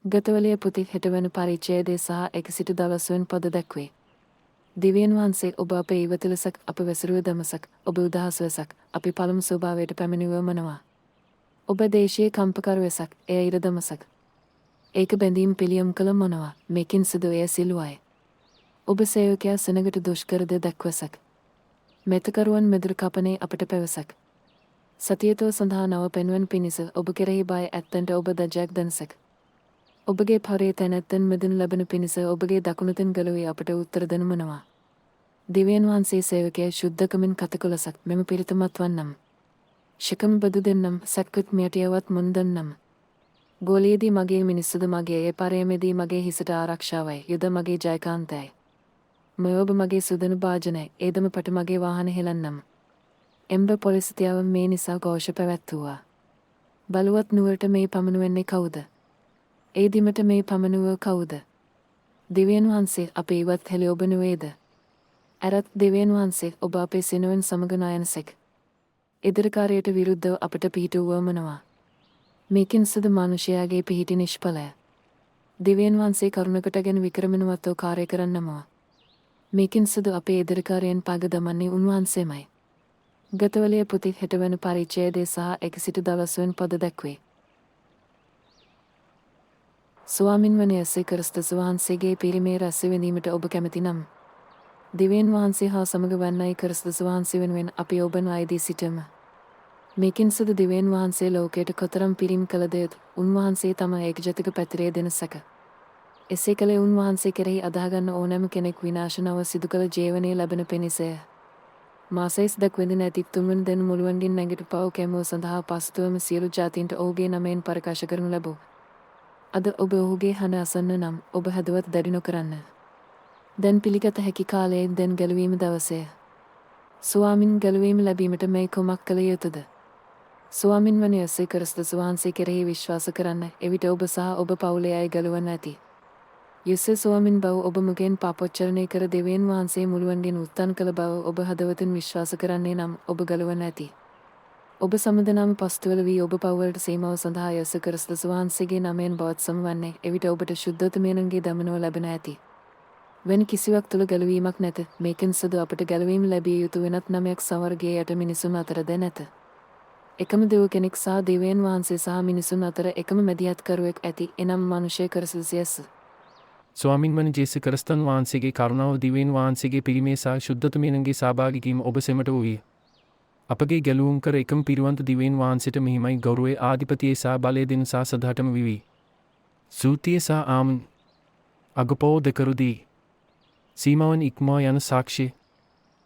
ගතවලය පුති හෙටවන පරිච්ඡේදය සහ 1 වෙනි පද දැක්වේ. දිව්‍යන් වහන්සේ ඔබ අපේ ඉවතලසක් අප වැසරුව දමසක් ඔබ උදහස් වෙසක් අපි පළමු ස්වභාවයට පැමිණිව මනවා. ඔබ දේශයේ කම්පකර වෙසක් එය ඉර දමසක්. ඒක බැඳීම් පිළියම් කළ මොනවා මේකින් සිදු එය සිලුවයි. ඔබ සේවකයා සෙනගට දුෂ්කරද දැක්වසක්. මෙතකරුවන් මෙදුරු කපනේ අපට පැවසක්. සතියතෝ සඳහා නව පෙන්වන් පිණිස ඔබ කෙරෙහි බය ඇත්තන්ට ඔබ දජයක් දනසක්. ඔබගේ පරේ තැනැත්තන් මෙදින ලැබෙන පිණිස ඔබගේ දකුණතෙන් ගලුවේ අපට උත්තර දෙනමනවා. දිව්‍යන් වහන්සේ සේවකයා ශුද්ධකමින් කතකොලසක් මෙම පිරිතමත් වන්නම්. ශකම් බදු දෙන්නම් සැක්කුත් මියටියවත් මුන්දන්නම්. ගෝලයේදී මගේ මිනිස්සුද මගේ ඒ පරයමේදී මගේ හිසට ආරක්ෂාවයි යුද මගේ ජයකාන්තයයි. ඔබ මගේ සුදනු භාජනයි ඒදම පට මගේ වාහන හෙලන්නම්. එම්බ පොලිසිතියාව මේ නිසා ഘോഷ පැවැත්වුවා. බලුවත් නුවරට මේ පමනුවෙන්නේ කවුද? ඒ දිමට මේ පමනුව කවුද? දිව්‍යන් වහන්සේ අපේ ඉවත් හෙළි ඔබ නුවේද? අරත් දිව්‍යන් වහන්සේ ඔබ අපේ සිනුවෙන් සමග නයනසෙක්. ඉදිරිකාරයට විරුද්ධව අපට පිහිටුවව මනවා. මේකින් සුදු මනුෂයාගේ පිහිටි නිෂ්ඵලය. දිව්‍යන් වහන්සේ කරුණකටගෙන වික්‍රමනවත්ව කාර්ය කරන්නමවා. මේකින් සුදු අපේ ඉදිරිකාරයන් පග දමන්නේ උන්වහන්සේමයි. ගතවලය පුති හෙටවන පරිච්ඡේදය සහ 1 වෙනි පද දැක්වේ. ස්වාමින් වන යසේ ක්‍රිස්තුස් වහන්සේගේ පිරිමේ රැස් වීමට ඔබ කැමති නම් දිව්‍යන් වහන්සේ හා සමග වන්නයි ක්‍රිස්තුස් වහන්සේ වෙනුවෙන් අපි ඔබන අයදී සිටම. මේකින් සුදු දිව්‍යන් වහන්සේ ලෝකයට කොතරම් පිරිම් කළදයත් උන්වහන්සේ තම ඒකජාතික පැතිරේ දෙනසක. එසේ කළේ උන්වහන්සේ කෙරෙහි අදාගන්න ඕනෑම කෙනෙක් විනාශ නොව සිදු කළ ජීවනය ලැබෙන පිණිසය. මාසයිස් දක්වැඳින ඇති 3 වෙනි දින මුළුවන්ගෙන් නැගිට පව කැමුව සඳහා පසුතුවම සියලු ජාතීන්ට ඔහුගේ නමයෙන් ප්‍රකාශ කරනු ලැබූ. අද ඔබ ඔහුගේ හන අසන්න නම් ඔබ හැදුවත් දැඩි නොකරන්න. දැන් පිළිගත හැකි කාලයෙන් දැන් ගැලවීම දවසය. ස්වාමින් ගැලවීම ලැබීමට මේ කුමක් කළ යුතුද? ස්වාමින් වන යසේ ක්‍රිස්තුස් වහන්සේ කෙරෙහි විශ්වාස කරන්න. එවිට ඔබ සහ ඔබ පවුලේ අය ගැලවන්න ඇති. යසේ ස්වාමින් බව ඔබ මුගෙන් පාපොච්චරණය කර දෙවියන් වහන්සේ මුළුවන්ගෙන් උත්ථාන කළ බව ඔබ හදවතින් විශ්වාස කරන්නේ නම් ඔබ ගැලවන්න ඇති. ඔබ සමදනාම පස්තුවල වී ඔබ පවුලට සීමාව සඳහා යස ක්‍රිස්තුස් වහන්සේගේ නමයෙන් බවත් සමවන්නේ. එවිට ඔබට ශුද්ධෝතමයන්ගේ දමනව ලැබෙන ඇති. වෙන කිසිවක් තුළ ගැලවීමක් නැත. මේකෙන් සුදු අපට ගැලවීම ලැබිය යුතු වෙනත් නමයක් සමර්ගයේ යට මිනිසුන් අතරද නැත. එකම දෙව් කෙනෙක් සහ දෙවියන් වහන්සේ සහ මිනිසුන් අතර එකම මැදිහත්කරුවෙක් ඇති. එනම් මනුෂ්‍ය ක්‍රිස්තුස් යස. ස්වාමින් වන ජේසු ක්‍රිස්තුන් වහන්සේගේ කරුණාව දිව්‍යන් වහන්සේගේ පිරිමේ සහ ශුද්ධෝතමයන්ගේ සහභාගීකීම ඔබ සෙමට වූයේ. අපගේ ගැලවුම් කර එකම පිරිවන්ත දිව්‍යන් වහන්සේට මෙහිමයි ගෞරවයේ ආධිපතියේ සහ බලය දෙන සහ සදාටම විවි. සූතිය සහ ආමන්. අගපෝ දෙකරුදී. සීමාවන් ඉක්මවා යන සාක්ෂි